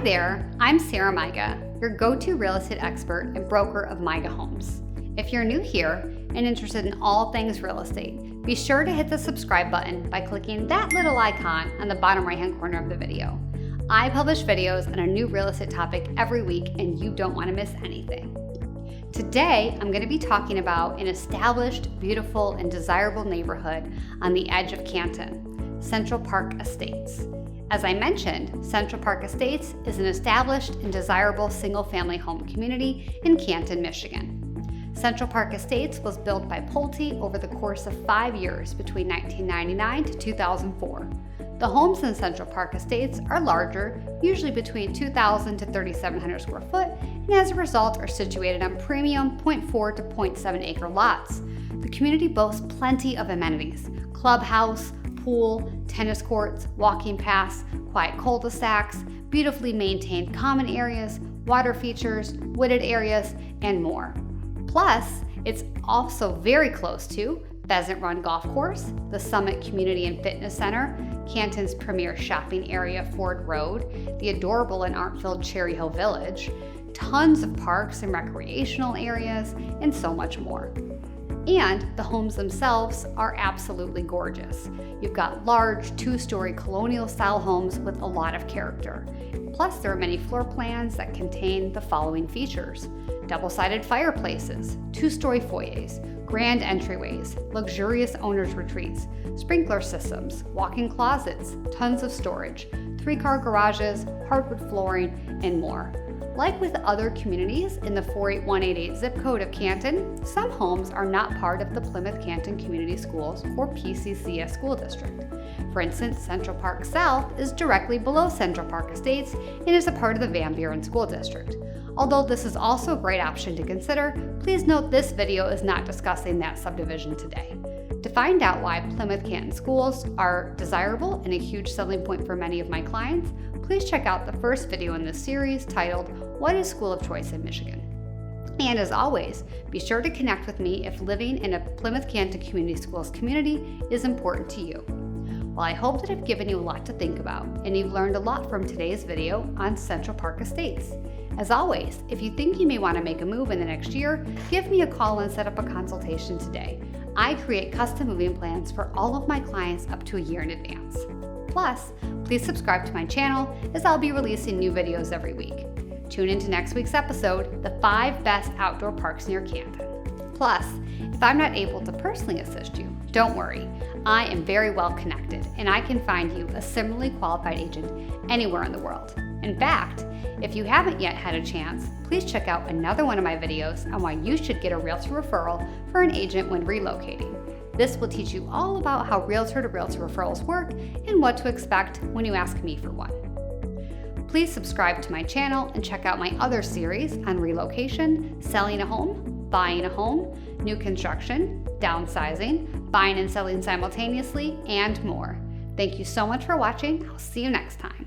there, I'm Sarah Maiga, your go-to real estate expert and broker of Maiga Homes. If you're new here and interested in all things real estate, be sure to hit the subscribe button by clicking that little icon on the bottom right-hand corner of the video. I publish videos on a new real estate topic every week and you don't want to miss anything. Today, I'm going to be talking about an established, beautiful, and desirable neighborhood on the edge of Canton, Central Park Estates. As I mentioned, Central Park Estates is an established and desirable single-family home community in Canton, Michigan. Central Park Estates was built by Pulte over the course of 5 years between 1999 to 2004. The homes in Central Park Estates are larger, usually between 2,000 to 3,700 square foot, and as a result are situated on premium 0.4 to 0.7 acre lots. The community boasts plenty of amenities: clubhouse, pool, tennis courts, walking paths, quiet cul-de-sacs, beautifully maintained common areas, water features, wooded areas, and more. Plus, it's also very close to Pheasant Run Golf Course, the Summit Community and Fitness Center, Canton's premier shopping area, Ford Road, the adorable and art-filled Cherry Hill Village, tons of parks and recreational areas, and so much more. And the homes themselves are absolutely gorgeous. You've got large 2-story colonial-style homes with a lot of character. Plus, there are many floor plans that contain the following features: double-sided fireplaces, 2-story foyers, grand entryways, luxurious owners' retreats, sprinkler systems, walk-in closets, tons of storage, 3-car garages, hardwood flooring, and more. Like with other communities in the 48188 zip code of Canton, some homes are not part of the Plymouth Canton Community Schools or PCCS school district. For instance, Central Park South is directly below Central Park Estates and is a part of the Van Buren School District. Although this is also a great option to consider, please note this video is not discussing that subdivision today. To find out why Plymouth Canton schools are desirable and a huge selling point for many of my clients, please check out the first video in this series titled, "What is School of Choice in Michigan?" And as always, be sure to connect with me if living in a Plymouth Canton Community Schools community is important to you. Well, I hope that I've given you a lot to think about and you've learned a lot from today's video on Central Park Estates. As always, if you think you may want to make a move in the next year, give me a call and set up a consultation today. I create custom moving plans for all of my clients up to a year in advance. Plus, please subscribe to my channel as I'll be releasing new videos every week. Tune into next week's episode, the 5 best outdoor parks near Canton. Plus, if I'm not able to personally assist you, don't worry. I am very well connected and I can find you a similarly qualified agent anywhere in the world. In fact, if you haven't yet had a chance, please check out another one of my videos on why you should get a realtor referral for an agent when relocating. This will teach you all about how realtor-to-realtor referrals work and what to expect when you ask me for one. Please subscribe to my channel and check out my other series on relocation, selling a home, buying a home, new construction, downsizing, buying and selling simultaneously, and more. Thank you so much for watching. I'll see you next time.